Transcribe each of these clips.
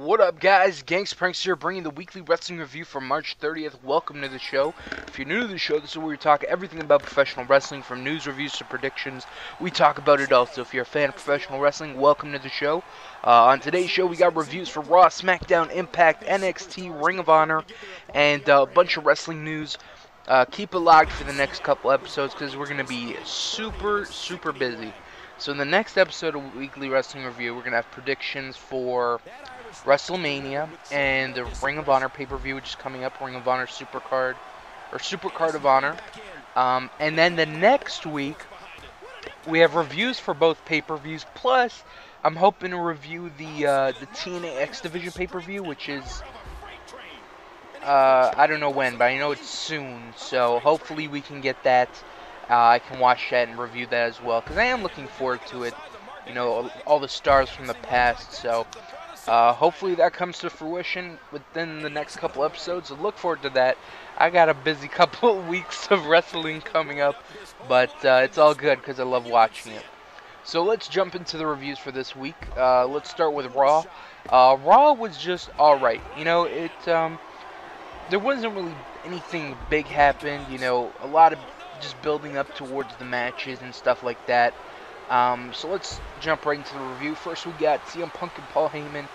What up, guys? GangstaPranksta here, bringing the weekly wrestling review for March 30th. Welcome to the show. If you're new to the show, this is where we talk everything about professional wrestling, from news, reviews to predictions. We talk about it all. So if you're a fan of professional wrestling, welcome to the show. On today's show, we got reviews for RAW, Smackdown, Impact, NXT, Ring of Honor, and a bunch of wrestling news. Keep it locked for the next couple episodes because we're going to be super busy. So in the next episode of Weekly Wrestling Review, we're going to have predictions for WrestleMania and the Ring of Honor pay-per-view, which is coming up, Ring of Honor Supercard, or Supercard of Honor. And then the next week, we have reviews for both pay-per-views, plus I'm hoping to review the TNA X Division pay-per-view, which is, I don't know when, but I know it's soon, so hopefully we can get that. I can watch that and review that as well, because I am looking forward to it. You know, all the stars from the past, so hopefully that comes to fruition within the next couple episodes, so look forward to that. I got a busy couple of weeks of wrestling coming up, but it's all good because I love watching it. So let's jump into the reviews for this week. Let's start with Raw. Raw was just alright. You know, there wasn't really anything big happened, you know, a lot of just building up towards the matches and stuff like that. So let's jump right into the review. First, we got CM Punk and Paul Heyman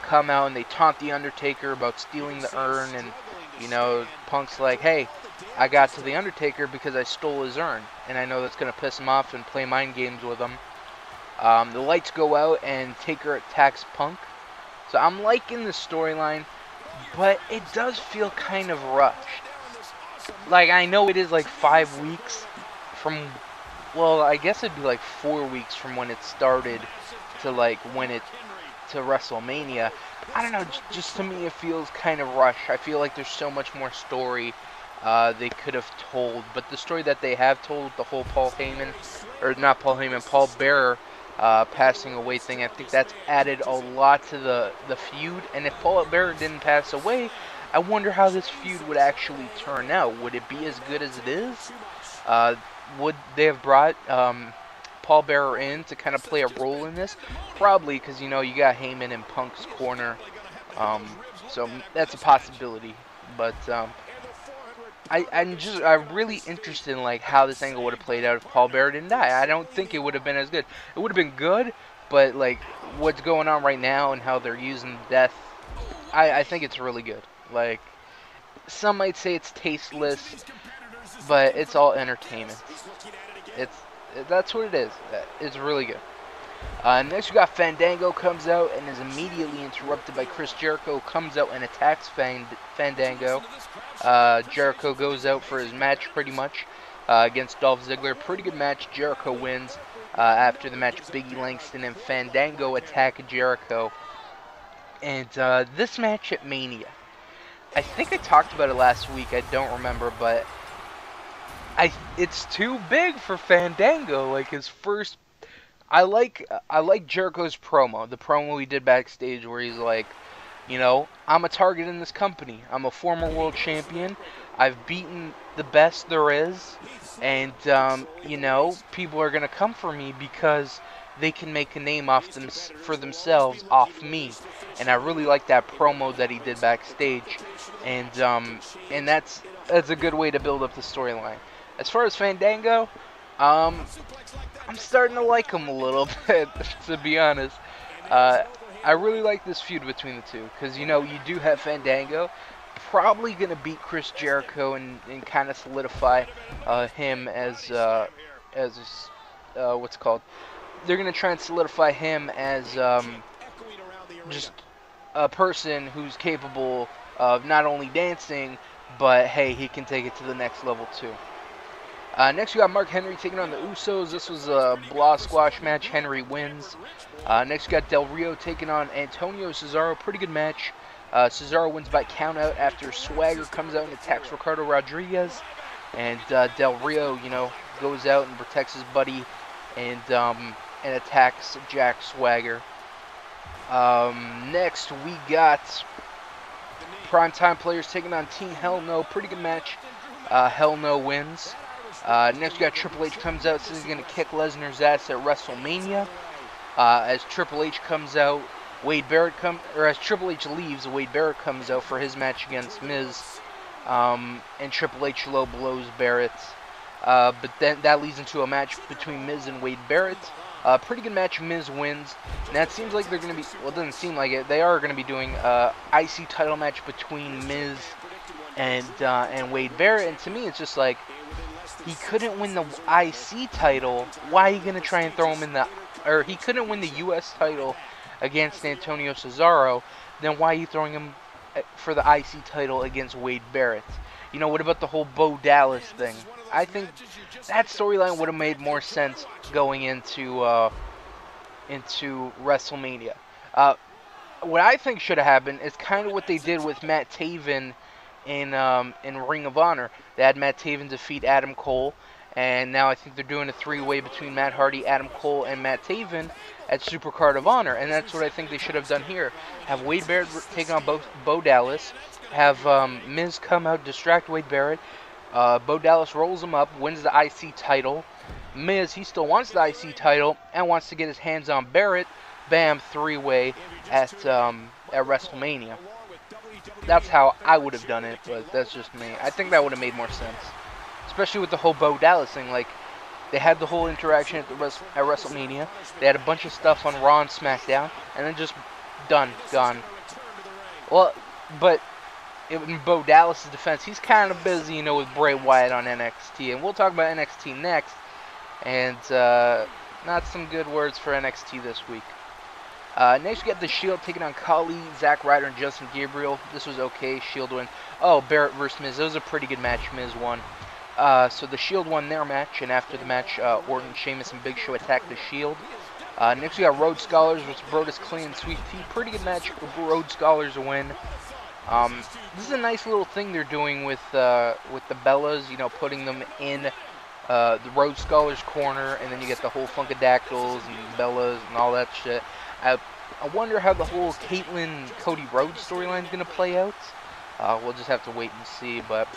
come out and they taunt The Undertaker about stealing the urn. And, you know, Punk's like, hey, I got to The Undertaker because I stole his urn. And I know that's going to piss him off and play mind games with him. The lights go out and Taker attacks Punk. So I'm liking the storyline, but it does feel kind of rushed. Like, I know it is like 5 weeks from... Well, I guess it'd be like 4 weeks from when it started to like to WrestleMania. I don't know, just to me it feels kind of rushed. I feel like there's so much more story they could have told. But the story that they have told, the whole Paul Bearer passing away thing, I think that's added a lot to the feud. And if Paul Bearer didn't pass away, I wonder how this feud would actually turn out. Would it be as good as it is? Would they have brought Paul Bearer in to kind of play a role in this? Probably, because, you know, you got Heyman in Punk's corner. So that's a possibility. But I'm really interested in like how this angle would have played out if Paul Bearer didn't die. I don't think it would have been as good. It would have been good, but like what's going on right now and how they're using death, I think it's really good. Like, some might say it's tasteless, but it's all entertainment. That's what it is. It's really good. Next we got Fandango comes out and is immediately interrupted by Chris Jericho, comes out and attacks Fandango. Jericho goes out for his match pretty much against Dolph Ziggler. Pretty good match. Jericho wins. After the match, Biggie Langston and Fandango attack Jericho. And this match at Mania, I think I talked about it last week. I don't remember, but it's too big for Fandango. Like his first, I like Jericho's promo. The promo he did backstage where he's like, you know, I'm a target in this company. I'm a former world champion. I've beaten the best there is, and you know, people are gonna come for me because they can make a name for themselves off me. And I really like that promo that he did backstage, and that's a good way to build up the storyline. As far as Fandango, I'm starting to like him a little bit, to be honest. I really like this feud between the two, because, you know, you do have Fandango probably going to beat Chris Jericho and kind of solidify him as what's it called? They're going to try and solidify him as just a person who's capable of not only dancing, but, hey, he can take it to the next level, too. Next, we got Mark Henry taking on the Usos. This was a blah squash match. Henry wins. Next, we got Del Rio taking on Antonio Cesaro. Pretty good match. Cesaro wins by countout after Swagger comes out and attacks Ricardo Rodriguez. And Del Rio, you know, goes out and protects his buddy and attacks Jack Swagger. Next, we got Primetime Players taking on Team Hell No. Pretty good match. Hell No wins. Next, we got Triple H comes out, says he's going to kick Lesnar's ass at WrestleMania. As Triple H comes out, as Triple H leaves, Wade Barrett comes out for his match against Miz, and Triple H low blows Barrett. But then that leads into a match between Miz and Wade Barrett. Pretty good match. Miz wins. Now it seems like they're going to be, well, it doesn't seem like it. They are going to be doing IC title match between Miz and Wade Barrett. And to me, it's just like, he couldn't win the IC title. Why are you going to try and throw him in the, or he couldn't win the US title against Antonio Cesaro. Then why are you throwing him for the IC title against Wade Barrett? You know, what about the whole Bo Dallas thing? I think that storyline would have made more sense going into WrestleMania. What I think should have happened is kind of what they did with Matt Taven in Ring of Honor. They had Matt Taven defeat Adam Cole, and now I think they're doing a three-way between Matt Hardy, Adam Cole, and Matt Taven at Supercard of Honor, and that's what I think they should have done here. Have Wade Barrett take on Bo Dallas, have Miz come out, distract Wade Barrett, Bo Dallas rolls him up, wins the IC title. Miz, he still wants the IC title and wants to get his hands on Barrett. Bam, three-way at WrestleMania. That's how I would have done it, but that's just me. I think that would have made more sense, especially with the whole Bo Dallas thing. Like, they had the whole interaction at WrestleMania. They had a bunch of stuff on Raw and SmackDown, and then just done, gone. Well, but in Bo Dallas' defense, he's kind of busy, you know, with Bray Wyatt on NXT, and we'll talk about NXT next. And not some good words for NXT this week. Next, we got the Shield taking on Khali, Zack Ryder, and Justin Gabriel. This was okay. Shield win. Oh, Barrett versus Miz. It was a pretty good match. Miz won. So the Shield won their match, and after the match, Orton, Sheamus, and Big Show attacked the Shield. Next, we got Rhode Scholars versus Brodus Clay and Sweet Tea. Pretty good match. Rhode Scholars win. This is a nice little thing they're doing with the Bellas. You know, putting them in the Rhode Scholars corner, and then you get the whole Funkadactyls and Bellas and all that shit. I wonder how the whole Caitlyn Cody Rhodes storyline is gonna play out. We'll just have to wait and see, but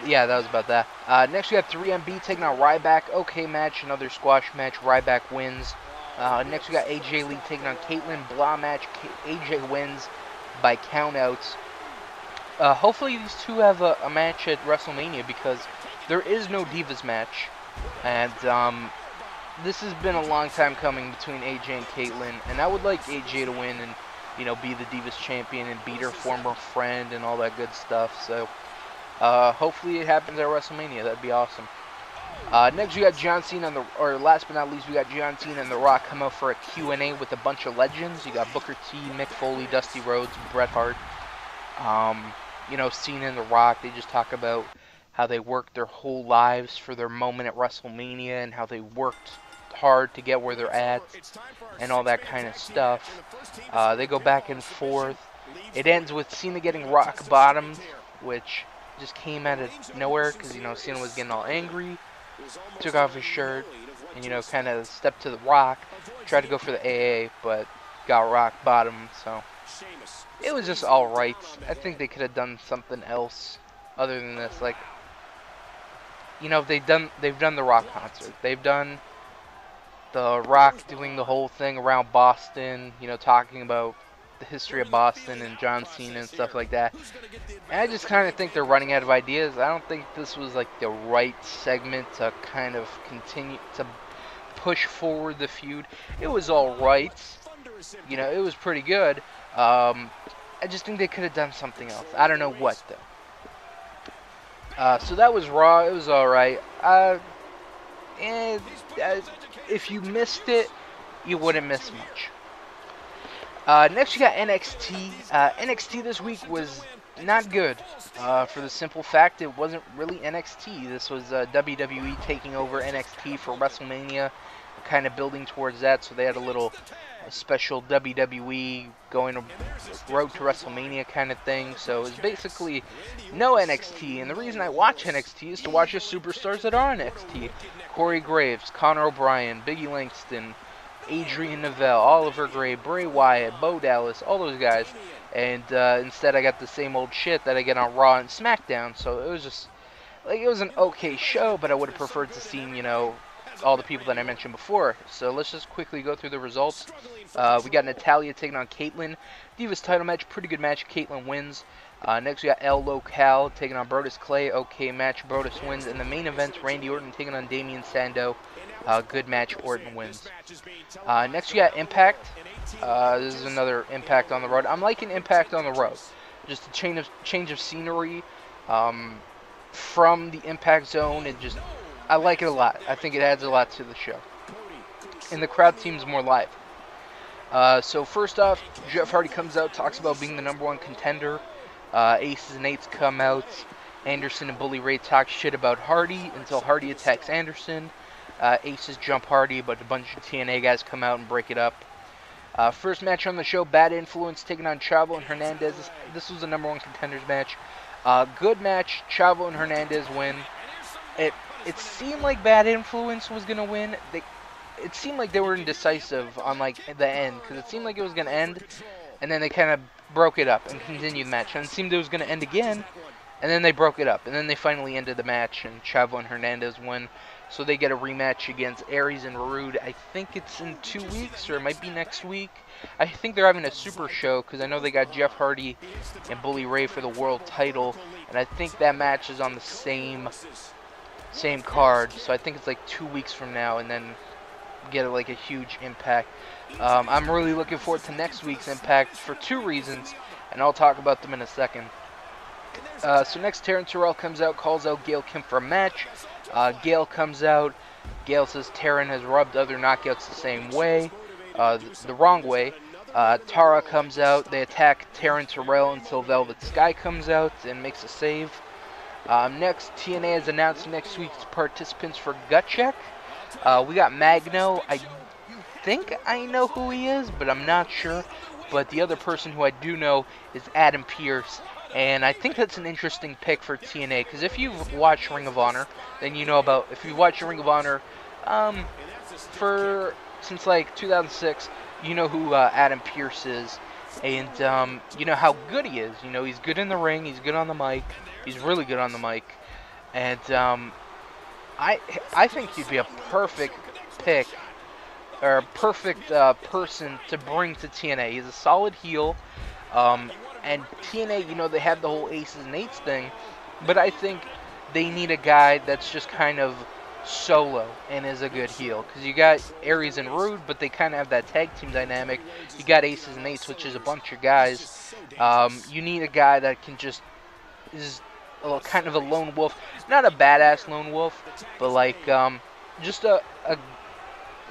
yeah, that was about that. Next, we got 3MB taking on Ryback. Okay match, another squash match. Ryback wins. Next, we got AJ Lee taking on Caitlyn. Blah match. AJ wins by countouts. Hopefully, these two have a match at WrestleMania, because there is no Divas match, and this has been a long time coming between AJ and Caitlyn, and I would like AJ to win and, you know, be the Divas champion and beat her former friend and all that good stuff. So hopefully it happens at WrestleMania. That'd be awesome. Next, we got John Cena last but not least, we got John Cena and The Rock come out for a Q&A with a bunch of legends. You got Booker T, Mick Foley, Dusty Rhodes, Bret Hart. You know, Cena and The Rock, they just talk about how they worked their whole lives for their moment at WrestleMania and how they worked hard to get where they're at and all that kind of stuff. They go back and forth. It ends with Cena getting rock bottomed, which just came out of nowhere because, you know, Cena was getting all angry, took off his shirt, and, you know, kind of stepped to the Rock, tried to go for the AA, but got rock bottomed. So it was just alright. I think they could have done something else other than this. Like, you know, they've done the Rock concert. They've done the Rock doing the whole thing around Boston, you know, talking about the history of Boston and John Cena and stuff like that. And I just kind of think they're running out of ideas. I don't think this was like the right segment to kind of continue to push forward the feud. It was alright. You know, it was pretty good. I just think they could have done something else. I don't know what, though. So that was Raw. It was alright. And if you missed it, you wouldn't miss much. Next, you got NXT. NXT this week was not good, for the simple fact it wasn't really NXT. This was WWE taking over NXT for WrestleMania, kind of building towards that, so they had a little special WWE going to Road to WrestleMania kind of thing. So it was basically no NXT, and the reason I watch NXT is to watch the superstars that are NXT. Corey Graves, Conor O'Brien, Biggie Langston, Adrian Neville, Oliver Gray, Bray Wyatt, Bo Dallas, all those guys. And instead I got the same old shit that I get on Raw and SmackDown. So it was just, like, it was an okay show, but I would have preferred to see, you know, all the people that I mentioned before. So let's just quickly go through the results. We got Natalya taking on Caitlyn. Divas title match, pretty good match. Caitlyn wins. Next we got El Local taking on Brodus Clay. Okay match, Brodus wins. In the main event, Randy Orton taking on Damian Sandow. Good match, Orton wins. Next we got Impact. This is another Impact on the road. I'm liking Impact on the road. Just a change of scenery from the Impact Zone. I like it a lot. I think it adds a lot to the show. And the crowd seems more live. So first off, Jeff Hardy comes out, talks about being the #1 contender. Aces and Eights come out. Anderson and Bully Ray talk shit about Hardy until Hardy attacks Anderson. Aces jump Hardy, but a bunch of TNA guys come out and break it up. First match on the show, Bad Influence taking on Chavo and Hernandez. This was a #1 contenders match. Good match. Chavo and Hernandez win. It seemed like Bad Influence was going to win. It seemed like they were indecisive on like the end, because it seemed like it was going to end, and then they kind of broke it up and continued the match. And it seemed it was going to end again, and then they broke it up. And then they finally ended the match, and Chavo and Hernandez win. So they get a rematch against Aries and Rhode. I think it's in 2 weeks, or it might be next week. I think they're having a super show, because I know they got Jeff Hardy and Bully Ray for the world title. And I think that match is on the same card. So I think it's like 2 weeks from now, and then get like a huge Impact. I'm really looking forward to next week's Impact for 2 reasons, and I'll talk about them in a second. So next, Taryn Terrell comes out, calls out Gail Kim for a match. Gail comes out. Gail says Taryn has rubbed other knockouts the same way, the wrong way. Tara comes out. They attack Taryn Terrell until Velvet Sky comes out and makes a save. Next, TNA has announced next week's participants for Gut Check. We got Magno. I think I know who he is, but I'm not sure. But the other person who I do know is Adam Pearce. And I think that's an interesting pick for TNA, because if you've watched Ring of Honor, then you know about, if you've watched Ring of Honor since like 2006, you know who Adam Pearce is, and you know how good he is. You know, he's good in the ring, he's good on the mic, he's really good on the mic, and I think he'd be a perfect pick, or a perfect person to bring to TNA. He's a solid heel. And TNA, you know, they have the whole Aces and Eights thing, but I think they need a guy that's just kind of solo and is a good heel. Because you got Aries and Rhode, but they kind of have that tag team dynamic. You got Aces and Eights, which is a bunch of guys. You need a guy that can just is kind of a lone wolf, not a badass lone wolf, but like just a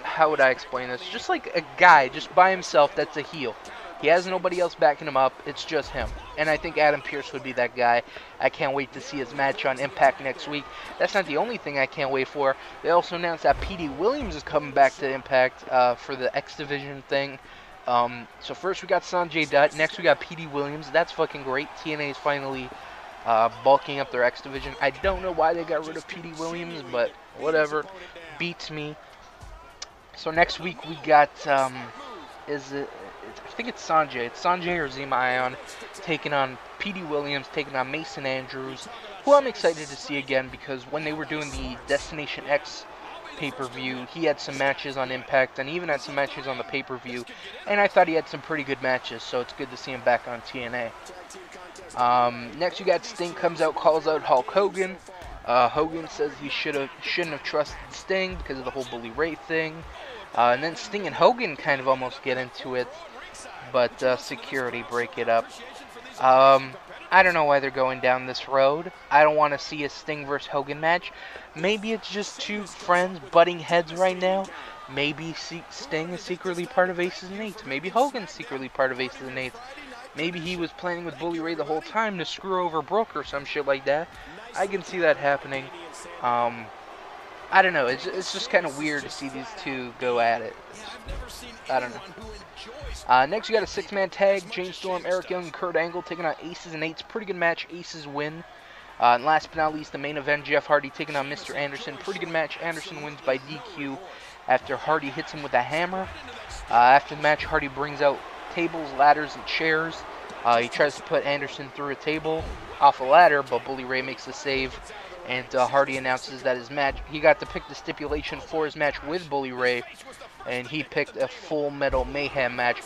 how would I explain this? Just like a guy just by himself that's a heel. He has nobody else backing him up. It's just him. And I think Adam Pearce would be that guy. I can't wait to see his match on Impact next week. That's not the only thing I can't wait for. They also announced that P.D. Williams is coming back to Impact for the X Division thing. So first we got Sanjay Dutt. Next we got P.D. Williams. That's fucking great. TNA is finally bulking up their X Division. I don't know why they got rid of P.D. Williams, but whatever. Beats me. So next week we got... I think it's Sanjay. It's Sanjay or Zema Ion taking on P.D. Williams, taking on Mason Andrews, who I'm excited to see again, because when they were doing the Destination X pay-per-view, he had some matches on Impact and even had some matches on the pay-per-view, and I thought he had some pretty good matches, so it's good to see him back on TNA. Next you got Sting comes out, calls out Hulk Hogan. Hogan says he shouldn't have trusted Sting because of the whole Bully Ray thing. And then Sting and Hogan kind of almost get into it, but security break it up. I don't know why they're going down this road. I don't want to see a Sting versus Hogan match. Maybe it's just two friends butting heads right now. Maybe Sting is secretly part of Aces and Eights. Maybe Hogan's secretly part of Aces and Eights. Maybe he was planning with Bully Ray the whole time to screw over Brooke or some shit like that. I can see that happening. I don't know. It's just kind of weird to see these two go at it. I don't know. Next, you got a 6-man tag. James Storm, Eric Young, and Kurt Angle taking on Aces and Eights. Pretty good match. Aces win. And last but not least, the main event, Jeff Hardy taking on Mr. Anderson. Pretty good match. Anderson wins by DQ after Hardy hits him with a hammer. After the match, Hardy brings out tables, ladders, and chairs. He tries to put Anderson through a table off a ladder, but Bully Ray makes the save. And Hardy announces that his match, he got to pick the stipulation for his match with Bully Ray, and he picked a Full Metal Mayhem match,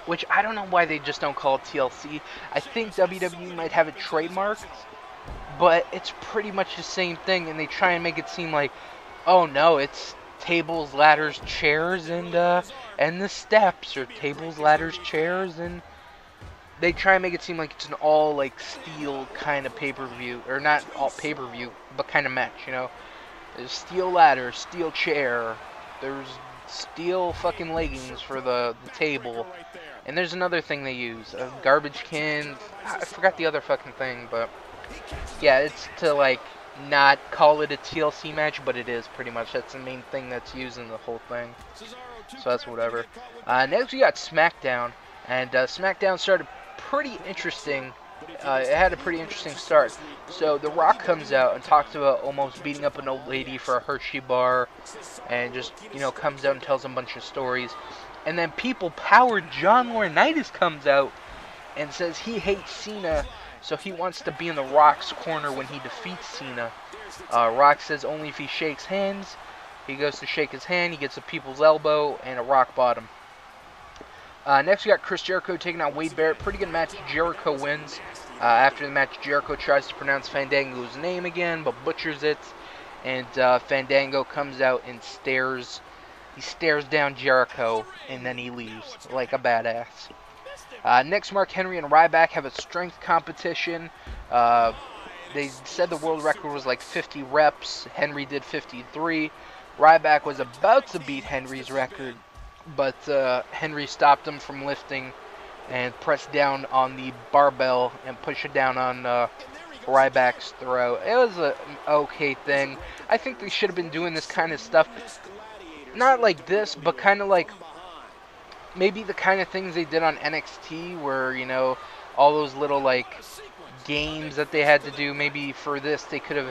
which I don't know why they just don't call it TLC. I think WWE might have it trademarked, but it's pretty much the same thing, and they try and make it seem like, oh no, it's tables, ladders, chairs, and the steps, or tables, ladders, chairs, and they try and make it seem like it's an all like steel kind of pay-per-view, or not all pay-per-view, but kind of match, you know. There's steel ladder, steel chair, there's steel fucking leggings for the table, and there's another thing they use, a garbage can. I forgot the other fucking thing, but yeah, it's to like not call it a TLC match, but it is pretty much. That's the main thing that's used in the whole thing, so that's whatever. Next we got SmackDown, and SmackDown started pretty interesting. It had a pretty interesting start. So The Rock comes out and talks about almost beating up an old lady for a Hershey bar, and just, you know, comes out and tells a bunch of stories. And then People Power John Laurinaitis comes out and says he hates Cena, so he wants to be in The Rock's corner when he defeats Cena. Rock says only if he shakes hands. He goes to shake his hand, he gets a People's Elbow and a rock bottom. Next we got Chris Jericho taking on Wade Barrett. Pretty good match. Jericho wins. After the match, Jericho tries to pronounce Fandango's name again, but butchers it. And Fandango comes out and stares. He stares down Jericho, and then he leaves like a badass. Next, Mark Henry and Ryback have a strength competition. They said the world record was like 50 reps. Henry did 53. Ryback was about to beat Henry's record, but Henry stopped him from lifting and pressed down on the barbell and pushed it down on Ryback's throat. It was an okay thing. I think they should have been doing this kind of stuff. Not like this, but kind of like maybe the kind of things they did on NXT where, you know, all those little like games that they had to do. Maybe for this they could have,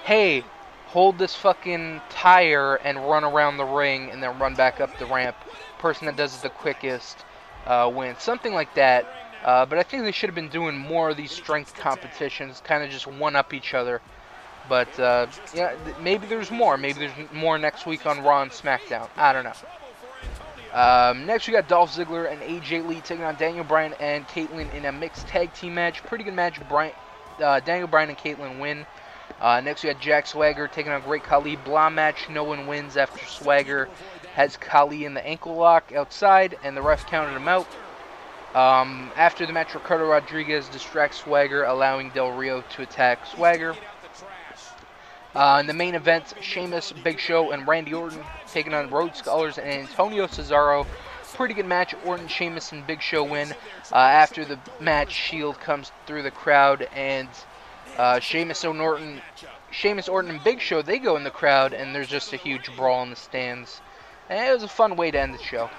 hey, hold this fucking tire and run around the ring and then run back up the ramp. Person that does it the quickest wins. Something like that. But I think they should have been doing more of these strength competitions, kind of just one-up each other. But, yeah, maybe there's more. Maybe there's more next week on Raw and SmackDown. I don't know. Next we got Dolph Ziggler and AJ Lee taking on Daniel Bryan and Caitlyn in a mixed tag team match. Pretty good match. Daniel Bryan and Caitlyn win. Next we got Jack Swagger taking on Great Khali. Blah match. No one wins after Swagger has Khali in the ankle lock outside, and the ref counted him out. After the match, Ricardo Rodriguez distracts Swagger, allowing Del Rio to attack Swagger. In the main event, Sheamus, Big Show, and Randy Orton taking on Rhodes Scholars and Antonio Cesaro. Pretty good match. Orton, Sheamus, and Big Show win. After the match, Shield comes through the crowd, and Sheamus, Orton, and Big Show, they go in the crowd, and there's just a huge brawl in the stands. And it was a fun way to end the show.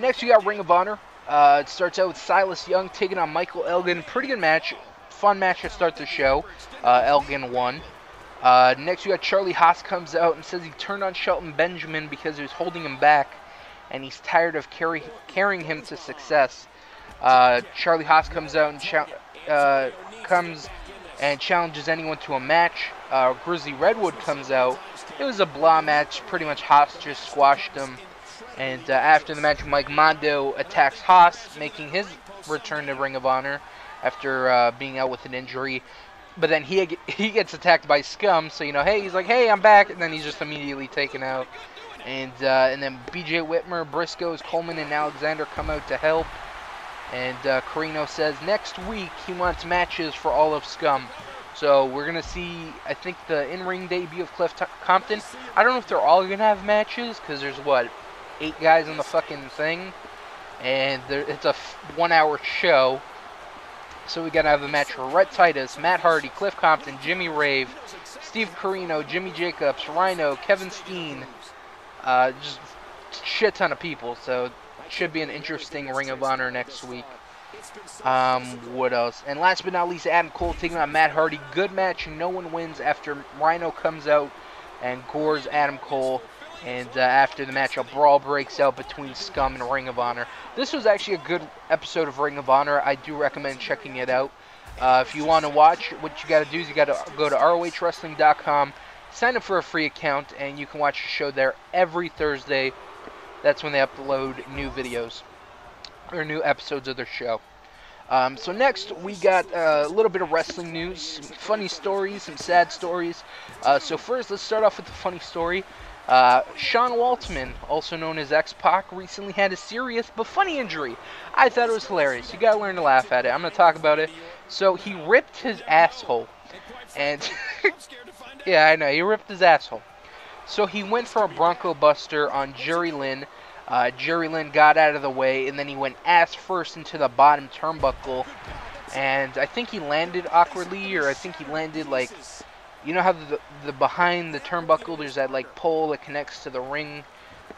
Next, we got Ring of Honor. It starts out with Silas Young taking on Michael Elgin. Pretty good match. Fun match to start the show. Elgin won. Next, we got Charlie Haas comes out and says he turned on Shelton Benjamin because he was holding him back, and he's tired of carrying him to success. Charlie Haas comes out and challenges anyone to a match. Grizzly Redwood comes out. It was a blah match. Pretty much Haas just squashed him. And after the match, Mike Mondo attacks Haas, making his return to Ring of Honor after being out with an injury. But then he gets attacked by Scum, so, you know, hey, he's like, hey, I'm back, and then he's just immediately taken out. And then BJ Whitmer, Briscoes, Coleman, and Alexander come out to help. And Carino says next week he wants matches for all of Scum. So we're going to see, I think, the in-ring debut of Cliff Compton. I don't know if they're all going to have matches, because there's, what, 8 guys in the fucking thing? And it's a 1-hour show. So we got to have a match for Rhett Titus, Matt Hardy, Cliff Compton, Jimmy Rave, Steve Carino, Jimmy Jacobs, Rhino, Kevin Steen. Just shit ton of people. So it should be an interesting Ring of Honor next week. What else? And last but not least, Adam Cole taking on Matt Hardy. Good match. No one wins after Rhino comes out and gores Adam Cole. And after the match, a brawl breaks out between Scum and Ring of Honor. This was actually a good episode of Ring of Honor. I do recommend checking it out. If you want to watch, what you got to do is you got to go to ROHWrestling.com, sign up for a free account, and you can watch the show there every Thursday. That's when they upload new videos or new episodes of their show. So next, we got a little bit of wrestling news, some funny stories, some sad stories. So first, let's start off with the funny story. Sean Waltman, also known as X-Pac, recently had a serious but funny injury. I thought it was hilarious. You gotta learn to laugh at it. I'm gonna talk about it. So he ripped his asshole. And, yeah, I know, he ripped his asshole. So he went for a Bronco Buster on Jerry Lynn. Jerry Lynn got out of the way, and then he went ass first into the bottom turnbuckle. And I think he landed awkwardly, or I think he landed like, you know how the behind the turnbuckle, there's that like pole that connects to the ring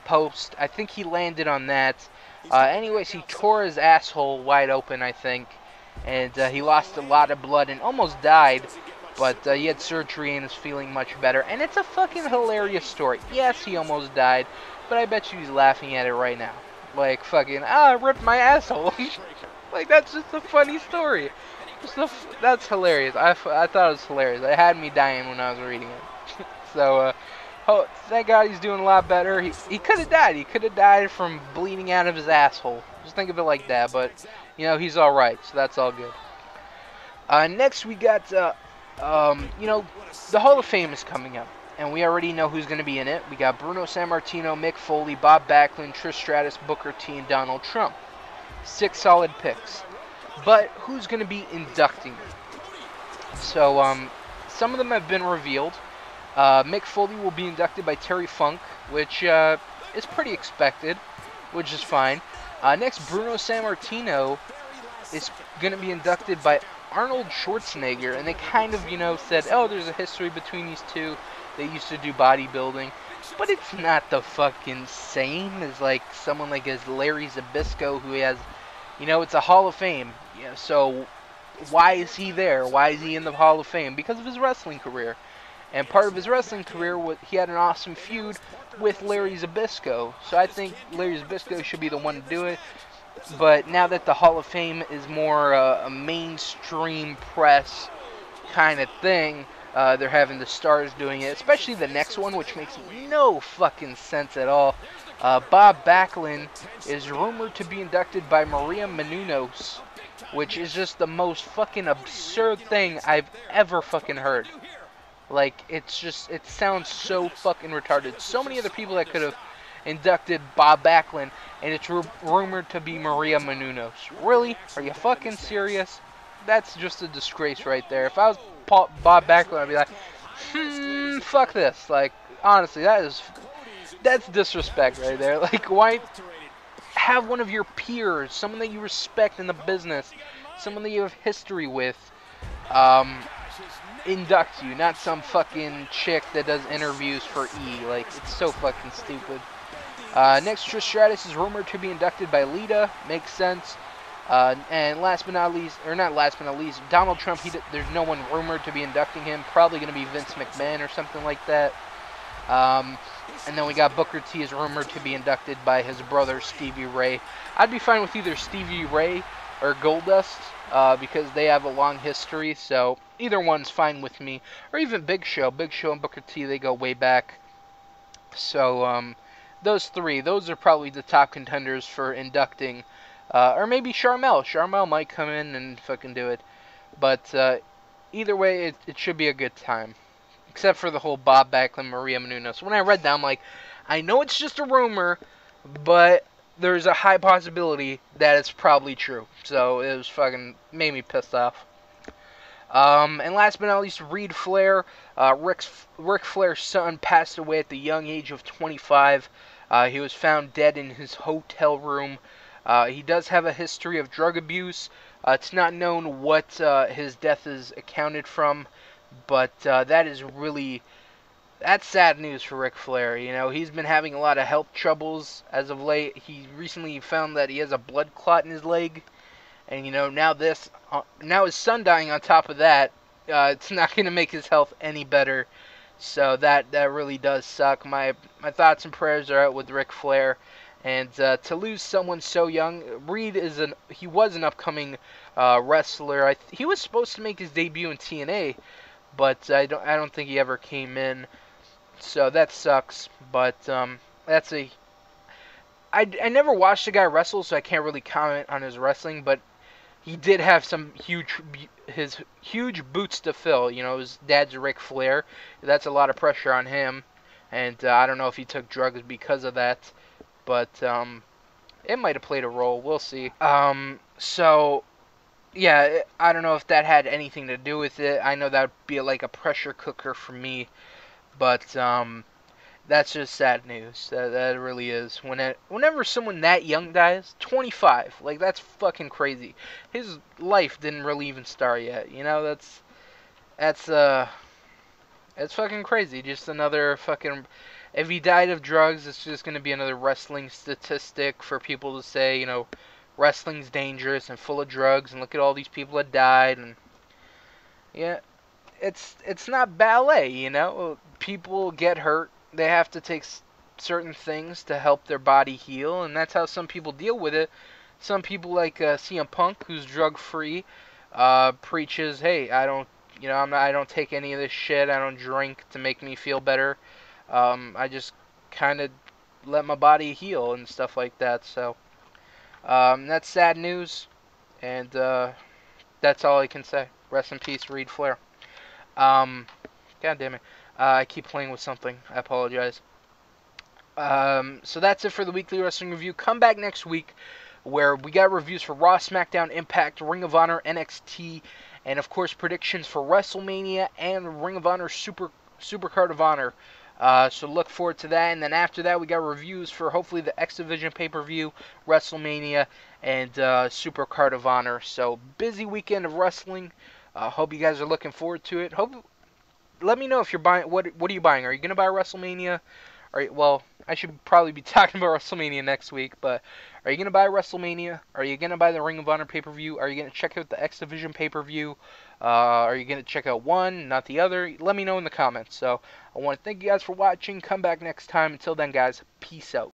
post. I think he landed on that. Anyways, he tore his asshole wide open, I think. And he lost a lot of blood and almost died. But he had surgery and is feeling much better. And it's a fucking hilarious story. Yes, he almost died. But I bet you he's laughing at it right now. Like, fucking, I ripped my asshole. Like, that's just a funny story. That's hilarious. I thought it was hilarious. It had me dying when I was reading it. So, thank God he's doing a lot better. He could have died. He could have died from bleeding out of his asshole. Just think of it like that. But, you know, he's alright. So that's all good. Next, we got, you know, the Hall of Fame is coming up. And we already know who's going to be in it. We got Bruno Sammartino, Mick Foley, Bob Backlund, Trish Stratus, Booker T, and Donald Trump. 6 solid picks. But who's going to be inducting them? So, some of them have been revealed. Mick Foley will be inducted by Terry Funk, which is pretty expected, which is fine. Next, Bruno Sammartino is going to be inducted by Arnold Schwarzenegger, and they kind of, you know, said, oh, there's a history between these two. They used to do bodybuilding, but it's not the fucking same as, like, someone like as Larry Zbyszko, who has, you know, it's a Hall of Fame. Yeah, so why is he there? Why is he in the Hall of Fame? Because of his wrestling career. And part of his wrestling career, he had an awesome feud with Larry Zbyszko. So I think Larry Zbyszko should be the one to do it. But now that the Hall of Fame is more a mainstream press kind of thing, they're having the stars doing it, especially the next one, which makes no fucking sense at all. Bob Backlund is rumored to be inducted by Maria Menounos, which is just the most fucking absurd thing I've ever fucking heard. Like, it's just, it sounds so fucking retarded. So many other people that could have inducted Bob Backlund, and it's rumored to be Maria Menounos. Really? Are you fucking serious? That's just a disgrace right there. If I was Bob Backlund, I'd be like, fuck this. Like, honestly, that's disrespect right there. Like, why have one of your peers, someone that you respect in the business, someone that you have history with, induct you, not some fucking chick that does interviews for E. Like, it's so fucking stupid. Next, Trish Stratus is rumored to be inducted by Lita. Makes sense. And last but not least, or not last but not least, Donald Trump, there's no one rumored to be inducting him. Probably going to be Vince McMahon or something like that. And then we got Booker T is rumored to be inducted by his brother, Stevie Ray. I'd be fine with either Stevie Ray or Goldust, because they have a long history, so either one's fine with me. Or even Big Show. Big Show and Booker T, they go way back. So, those three, those are probably the top contenders for inducting. Or maybe Sharmell. Sharmell might come in and fucking do it. But either way, it should be a good time. Except for the whole Bob Backlund, Maria Menounos. When I read that, I'm like, I know it's just a rumor, but there's a high possibility that it's probably true. So it was fucking, made me pissed off. And last but not least, Reed Flair. Ric Flair's son passed away at the young age of 25. He was found dead in his hotel room. He does have a history of drug abuse. It's not known what his death is accounted from, but that's sad news for Ric Flair. You know, he's been having a lot of health troubles as of late. He recently found that he has a blood clot in his leg, and you know, now his son dying on top of that, it's not going to make his health any better. So that really does suck. My thoughts and prayers are out with Ric Flair. And to lose someone so young, Reed he was an upcoming wrestler. He was supposed to make his debut in TNA, but I don't think he ever came in. So that sucks. But I never watched the guy wrestle, so I can't really comment on his wrestling. But he did have his huge boots to fill. You know, his dad's Ric Flair. That's a lot of pressure on him, and I don't know if he took drugs because of that. But it might have played a role. We'll see. So yeah, I don't know if that had anything to do with it. I know that would be like a pressure cooker for me, but that's just sad news. That really is. Whenever someone that young dies, 25, like that's fucking crazy. His life didn't really even start yet. You know, that's fucking crazy. Just another fucking. If he died of drugs, it's just gonna be another wrestling statistic for people to say, you know, wrestling's dangerous and full of drugs, and look at all these people that died. And yeah, it's not ballet, you know. People get hurt. They have to take certain things to help their body heal, and that's how some people deal with it. Some people like CM Punk, who's drug free, preaches, "Hey, I don't take any of this shit. I don't drink to make me feel better. I just kind of let my body heal and stuff like that." So that's sad news, and that's all I can say. Rest in peace, Reed Flair. God damn it. I keep playing with something. I apologize. So that's it for the weekly wrestling review. Come back next week where we got reviews for Raw, SmackDown, Impact, Ring of Honor, NXT, and of course predictions for WrestleMania and Ring of Honor Supercard of Honor. So look forward to that. And then after that, we got reviews for hopefully the X Division pay-per-view, WrestleMania, and Supercard of Honor. So busy weekend of wrestling. Hope you guys are looking forward to it. Let me know if you're buying. What are you buying? Are you gonna buy WrestleMania? Well, I should probably be talking about WrestleMania next week. But are you gonna buy WrestleMania? Are you gonna buy the Ring of Honor pay-per-view? Are you gonna check out the X Division pay-per-view? Are you gonna check out one, not the other? Let me know in the comments. So I want to thank you guys for watching. Come back next time. Until then, guys, peace out.